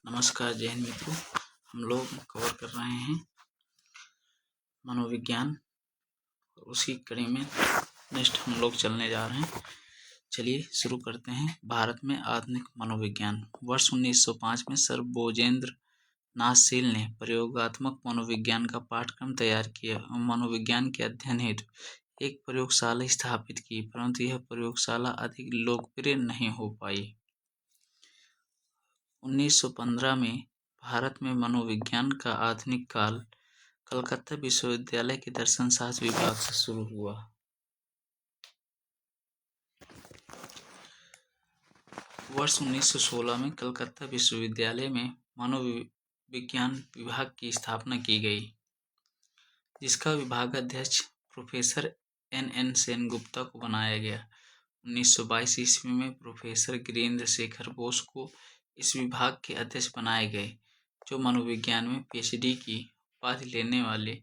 नमस्कार जय हिंद मित्रों। हम लोग कवर कर रहे हैं मनोविज्ञान और उसी कड़ी में नेक्स्ट हम लोग चलने जा रहे हैं। चलिए शुरू करते हैं। भारत में आधुनिक मनोविज्ञान। वर्ष 1905 में सर बोजेंद्र नाथ सील ने प्रयोगात्मक मनोविज्ञान का पाठ्यक्रम तैयार किया और मनोविज्ञान के अध्ययन हेतु एक प्रयोगशाला स्थापित की, परंतु यह प्रयोगशाला अधिक लोकप्रिय नहीं हो पाई। 1915 में भारत में मनोविज्ञान का आधुनिक काल कलकत्ता विश्वविद्यालय के दर्शन शास्त्र विभाग से शुरू हुआ। वर्ष 1916 में कलकत्ता विश्वविद्यालय में मनोविज्ञान विभाग की स्थापना की गई, जिसका विभागाध्यक्ष प्रोफेसर N. सेनगुप्ता को बनाया गया। 1922 ईस्वी में प्रोफेसर गिरीन्द्र शेखर बोस को इस विभाग के अध्यक्ष बनाए गए, जो मनोविज्ञान में PhD की उपाधि लेने वाले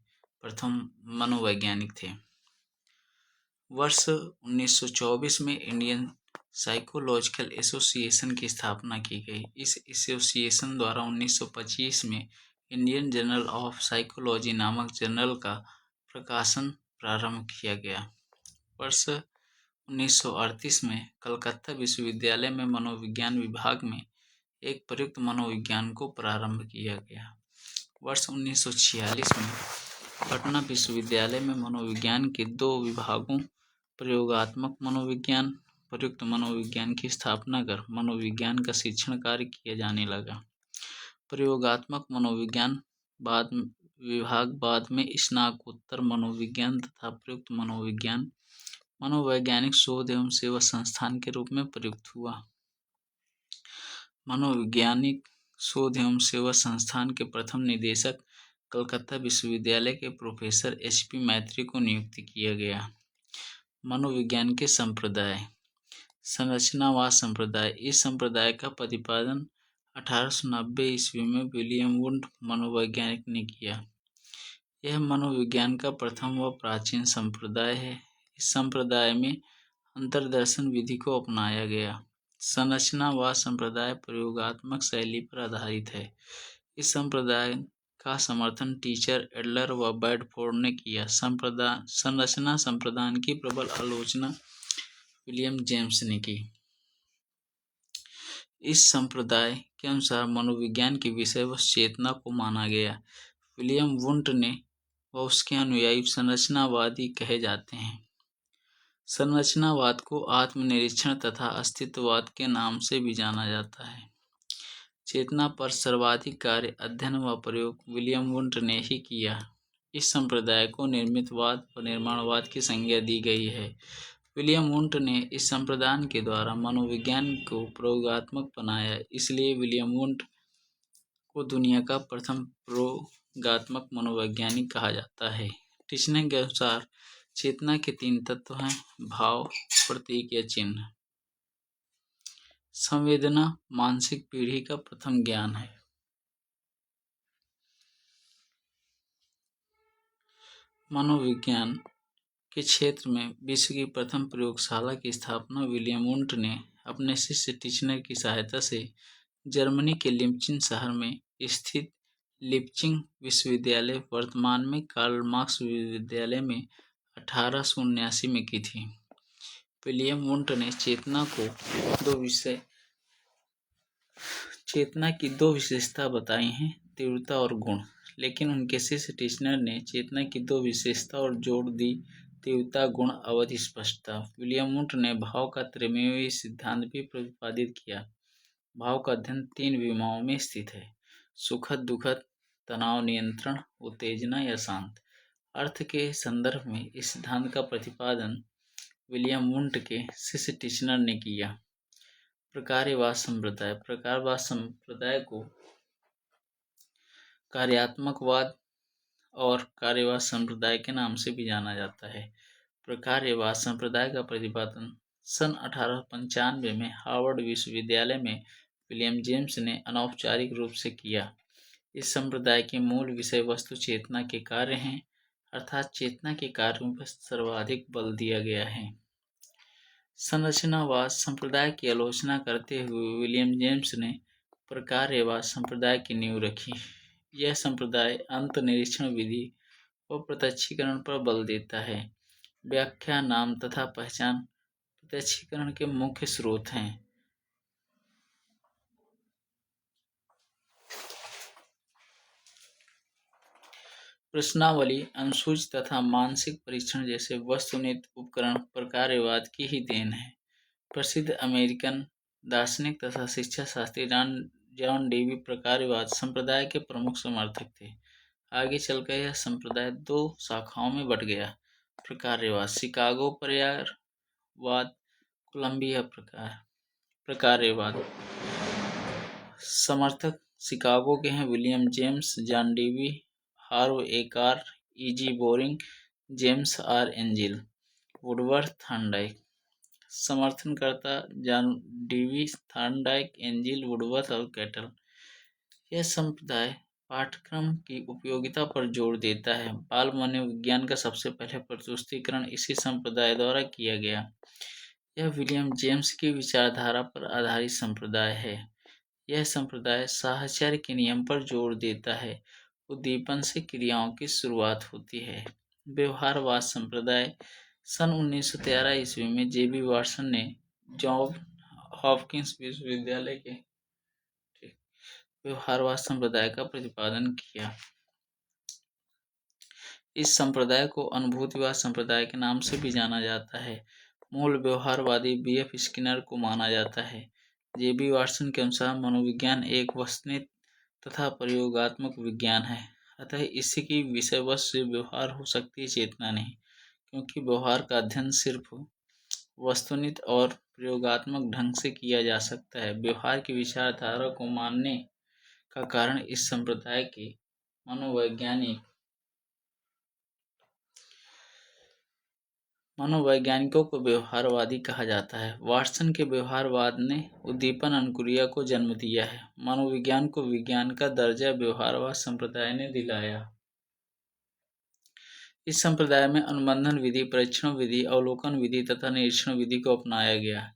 प्रथम मनोवैज्ञानिक थे। वर्ष 1924 में इंडियन साइकोलॉजिकल एसोसिएशन की स्थापना की गई। इस एसोसिएशन द्वारा 1925 में इंडियन जर्नल ऑफ साइकोलॉजी नामक जर्नल का प्रकाशन प्रारंभ किया गया। वर्ष 1938 में कलकत्ता विश्वविद्यालय में मनोविज्ञान विभाग में एक प्रयुक्त मनोविज्ञान को प्रारंभ किया गया। वर्ष 1946 में पटना विश्वविद्यालय में मनोविज्ञान के दो विभागों प्रयोगात्मक मनोविज्ञान, प्रयुक्त मनोविज्ञान की स्थापना कर मनोविज्ञान का शिक्षण कार्य किया जाने लगा। प्रयोगात्मक मनोविज्ञान विभाग बाद में स्नातकोत्तर मनोविज्ञान तथा प्रयुक्त मनोविज्ञान मनोवैज्ञानिक शोध एवं सेवा संस्थान के रूप में प्रयुक्त हुआ। मनोवैज्ञानिक शोध एवं सेवा संस्थान के प्रथम निदेशक कलकत्ता विश्वविद्यालय के प्रोफेसर HP मैत्री को नियुक्त किया गया। मनोविज्ञान के संप्रदाय। संरचनावाद संप्रदाय। इस संप्रदाय का प्रतिपादन 1890 ईस्वी में विलियम वुंड मनोवैज्ञानिक ने किया। यह मनोविज्ञान का प्रथम व प्राचीन संप्रदाय है। इस संप्रदाय में अंतर्दर्शन विधि को अपनाया गया। संरचनावाद संप्रदाय प्रयोगात्मक शैली पर आधारित है। इस संप्रदाय का समर्थन टीचर एडलर व बेडफोर्ड ने किया। संरचना संप्रदाय की प्रबल आलोचना विलियम जेम्स ने की। इस संप्रदाय के अनुसार मनोविज्ञान की विषय वस्तु चेतना को माना गया। विलियम वुंड ने व उसके अनुयायी संरचनावादी कहे जाते हैं। संरचनावाद को आत्मनिरीक्षण तथा अस्तित्ववाद के नाम से भी जाना जाता है। चेतना पर सर्वाधिक कार्य, अध्ययन व प्रयोग विलियम वुंड ने ही किया। इस संप्रदाय को निर्मितवाद व निर्माणवाद की संज्ञा दी गई है। विलियम वुंड ने इस संप्रदाय के द्वारा मनोविज्ञान को प्रयोगात्मक बनाया, इसलिए विलियम वुंड को दुनिया का प्रथम प्रयोगात्मक मनोवैज्ञानिक कहा जाता है। टिचनर के अनुसार चेतना के तीन तत्व हैं: भाव, प्रतीक या चिन्ह। संवेदना मानसिक पीढ़ी का प्रथम ज्ञान है। मनोविज्ञान के क्षेत्र में विश्व की प्रथम प्रयोगशाला की स्थापना विलियम वुंड ने अपने शिष्य टिचनर की सहायता से जर्मनी के लिप्जिग शहर में स्थित लिप्जिग विश्वविद्यालय, वर्तमान में कार्ल मार्क्स विश्वविद्यालय में 1879 में की थी। विलियम वुंड ने चेतना की दो विशेषता बताई हैं, तीव्रता और गुण, लेकिन उनके शिष्य टिचनर ने चेतना की दो विशेषता और जोड़ दी: तीव्रता, गुण, अवधि, स्पष्टता। विलियम वुंड ने भाव का त्रिमेय सिद्धांत भी प्रतिपादित किया। भाव का अध्ययन तीन विमाओं में स्थित है: सुखद, दुखद, तनाव नियंत्रण, उत्तेजना या शांत। अर्थ के संदर्भ में इस सिद्धांत का प्रतिपादन विलियम वुंड के शिष्य टिचनर ने किया। प्रकार्यवाद संप्रदाय। प्रकार्यवाद संप्रदाय को कार्यात्मकवाद और कार्यवाद संप्रदाय के नाम से भी जाना जाता है। प्रकार्यवाद संप्रदाय का प्रतिपादन सन 1895 में हार्वर्ड विश्वविद्यालय में विलियम जेम्स ने अनौपचारिक रूप से किया। इस संप्रदाय के मूल विषय वस्तु चेतना के कार्य हैं, अर्थात चेतना के कार्यों पर सर्वाधिक बल दिया गया है। संरचनावाद संप्रदाय की आलोचना करते हुए विलियम जेम्स ने प्रकारवाद संप्रदाय की नींव रखी। यह संप्रदाय अंतर्निरीक्षण विधि और प्रत्यक्षीकरण पर बल देता है। व्याख्या, नाम तथा पहचान प्रत्यक्षीकरण के मुख्य स्रोत हैं। प्रश्नावली, अनुसूची तथा मानसिक परीक्षण जैसे वस्तुनिष्ठ उपकरण प्रकारवाद की ही देन है। प्रसिद्ध अमेरिकन दार्शनिक तथा शिक्षा शास्त्री जॉन डेवी प्रकारवाद संप्रदाय के प्रमुख समर्थक थे। आगे चलकर यह संप्रदाय दो शाखाओं में बट गया। प्रकारवाद, शिकागो प्रकारवाद, कोलंबिया प्रकारवाद। समर्थक शिकागो के हैं William James, John Dewey, Harvey Carr, E G. Boring, James R. Angell, Woodworth Thorndike. समर्थनकर्ता John Dewey, Thorndike, Angell, Woodworth और कैटल। यह संप्रदाय पाठ्यक्रम की उपयोगिता पर जोर देता है। बाल मनोविज्ञान का सबसे पहले प्रस्तुतीकरण इसी संप्रदाय द्वारा किया गया। यह विलियम जेम्स की विचारधारा पर आधारित संप्रदाय है। यह संप्रदाय साहचर्य के नियम पर जोर देता है। उद्दीपन से क्रियाओं की शुरुआत होती है। व्यवहारवाद संप्रदाय सन 1913 ईस्वी में जे.बी. वाटसन ने जॉन हॉपकिंस विश्वविद्यालय के व्यवहारवाद संप्रदाय का प्रतिपादन किया। इस संप्रदाय को अनुभूतिवाद संप्रदाय के नाम से भी जाना जाता है। मूल व्यवहारवादी बी.एफ. स्किनर को माना जाता है। जे.बी. वाटसन के अनुसार मनोविज्ञान एक वस्तुनिष्ठ तथा प्रयोगात्मक विज्ञान है, अतः इसकी विषय वस्तु से व्यवहार हो सकती है, चेतना नहीं, क्योंकि व्यवहार का अध्ययन सिर्फ वस्तुनिष्ठ और प्रयोगात्मक ढंग से किया जा सकता है। व्यवहार की विचारधारा को मानने का कारण इस संप्रदाय के मनोवैज्ञानिकों को व्यवहारवादी कहा जाता है। वाटसन के व्यवहारवाद ने उद्दीपन अनुक्रिया को जन्म दिया है। मनोविज्ञान को विज्ञान का दर्जा व्यवहारवाद संप्रदाय ने दिलाया। इस संप्रदाय में अनुबंधन विधि, परीक्षण विधि, अवलोकन विधि तथा निरीक्षण विधि को अपनाया गया।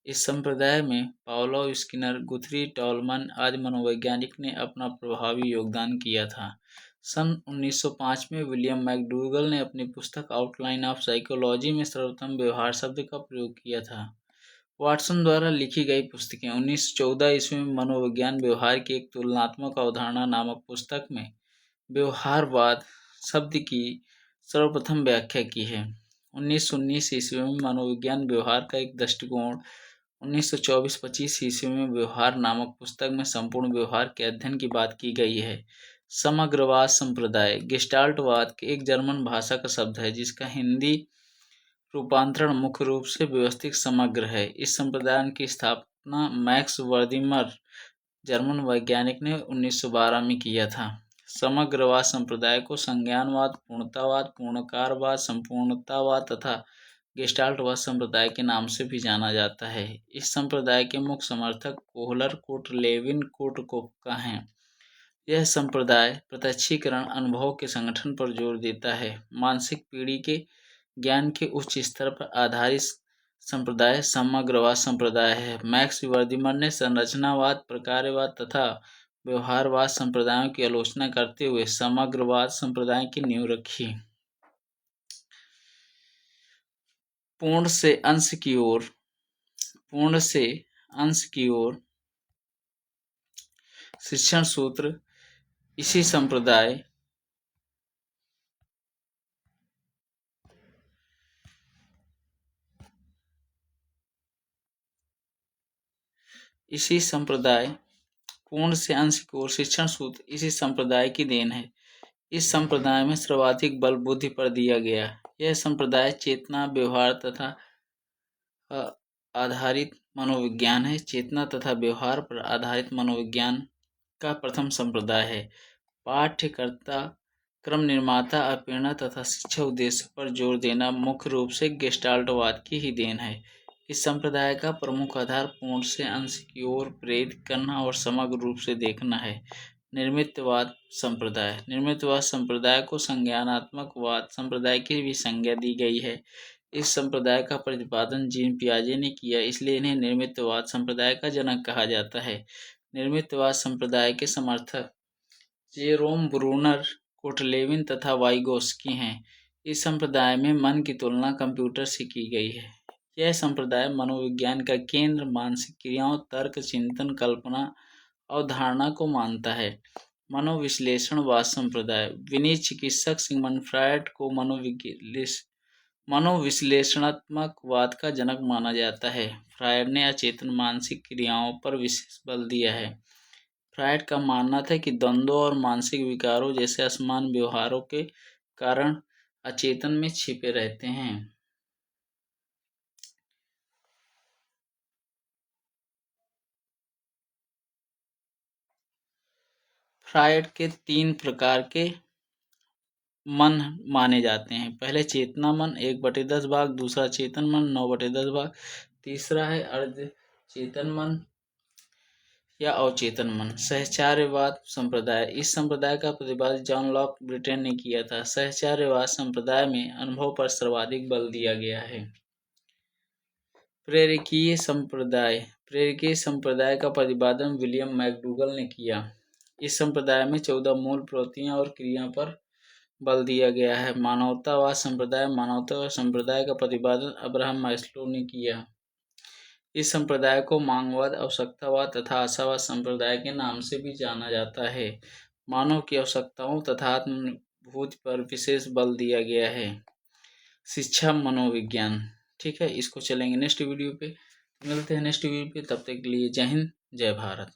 इस संप्रदाय में पावलोव, स्किनर, गुथरी, टॉलमन आदि मनोवैज्ञानिक ने अपना प्रभावी योगदान किया था। सन 1905 में विलियम मैकडूगल ने अपनी पुस्तक आउटलाइन ऑफ साइकोलॉजी में सर्वप्रथम व्यवहार शब्द का प्रयोग किया था। वाटसन द्वारा लिखी गई पुस्तकें 1914 ईस्वी में मनोविज्ञान व्यवहार की एक तुलनात्मक अवधारणा नामक पुस्तक में व्यवहारवाद शब्द की सर्वप्रथम व्याख्या की है। 1919 ईस्वी में मनोविज्ञान व्यवहार का एक दृष्टिकोण, 1924-25 ईस्वी में व्यवहार नामक पुस्तक में संपूर्ण व्यवहार के अध्ययन की बात की गई है। समग्रवाद संप्रदाय गेस्टाल्टवाद एक जर्मन भाषा का शब्द है जिसका हिंदी रूपांतरण मुख्य रूप से व्यवस्थित समग्र है। इस संप्रदाय की स्थापना मैक्स वर्दिमर जर्मन वैज्ञानिक ने 1912 में किया था। समग्रवाद संप्रदाय को संज्ञानवाद, पूर्णतावाद, पूर्णाकारवाद, संपूर्णतावाद तथा गेस्टाल्टवाद संप्रदाय के नाम से भी जाना जाता है। इस संप्रदाय के मुख्य समर्थक कोहलर कोट, लेविन कोट कोपका हैं। यह संप्रदाय प्रत्यक्षीकरण अनुभव के संगठन पर जोर देता है। मानसिक पीढ़ी के ज्ञान के उच्च स्तर पर आधारित संप्रदाय समग्रवाद संप्रदाय है। मैक्स वर्दिमर ने संरचनावाद, प्रकारवाद तथा व्यवहारवाद संप्रदायों की आलोचना करते हुए समग्रवाद संप्रदाय की नींव रखी। पूर्ण से अंश की ओर शिक्षण सूत्र इसी संप्रदाय पूर्ण से अंश की ओर शिक्षण सूत्र इसी संप्रदाय की देन है। इस संप्रदाय में सर्वाधिक बल बुद्धि पर दिया गया। यह संप्रदाय चेतना, व्यवहार तथा आधारित मनोविज्ञान है। चेतना तथा व्यवहार पर आधारित मनोविज्ञान का प्रथम संप्रदाय है। पाठ्यकर्ता, क्रम निर्माता, प्रेरणा तथा शिक्षा उद्देश्य पर जोर देना मुख्य रूप से गेस्टाल्टवाद की ही देन है। इस संप्रदाय का प्रमुख आधार पूर्ण से अंश की ओर प्रेरित करना और समग्र रूप से देखना है। निर्मितवाद संप्रदाय को संज्ञानात्मकवाद संप्रदाय की भी संज्ञा दी गई है। इस संप्रदाय का प्रतिपादन जीन पियाजे ने किया, इसलिए इन्हें निर्मितवाद संप्रदाय का जनक कहा जाता है। निर्मितवाद संप्रदाय के समर्थक जेरोम ब्रूनर, कोटलेविन तथा वाइगोस्की हैं। इस संप्रदाय में मन की तुलना कंप्यूटर से की गई है। यह संप्रदाय मनोविज्ञान का केंद्र मानसिक क्रियाओं, तर्क, चिंतन, कल्पना, अवधारणा को मानता है। मनोविश्लेषणवाद संप्रदाय विनय चिकित्सक सिगमंड फ्रायड को मनोविश्लेषणात्मक का जनक माना जाता है। फ्रायड ने अचेतन मानसिक क्रियाओं पर विशेष बल दिया है। फ्रायड का मानना था कि द्वंद्वों और मानसिक विकारों जैसे असमान व्यवहारों के कारण अचेतन में छिपे रहते हैं। फ्रायड के 3 प्रकार के मन माने जाते हैं। पहले चेतना मन 1/10 भाग, दूसरा चेतन मन 9/10 भाग, तीसरा है अर्ध चेतन मन या अवचेतन मन। सहचार्यवाद संप्रदाय इस संप्रदाय का प्रतिपादन जॉन लॉक ब्रिटेन ने किया था। सहचार्यवाद संप्रदाय में अनुभव पर सर्वाधिक बल दिया गया है। प्रेरकीय संप्रदाय का प्रतिपादन विलियम मैकडूगल ने किया। इस संप्रदाय में 14 मूल प्रवृत्तियां और क्रिया पर बल दिया गया है। मानवतावाद संप्रदाय का प्रतिपादन अब्राहम मास्लो ने किया। इस संप्रदाय को मांगवाद, आवश्यकतावाद तथा आशावाद संप्रदाय के नाम से भी जाना जाता है। मानव की आवश्यकताओं तथा आत्मभूति पर विशेष बल दिया गया है। शिक्षा मनोविज्ञान, ठीक है, इसको चलेंगे नेक्स्ट वीडियो पे। मिलते हैं नेक्स्ट वीडियो पे, तब तक के लिए जय हिंद, जय भारत।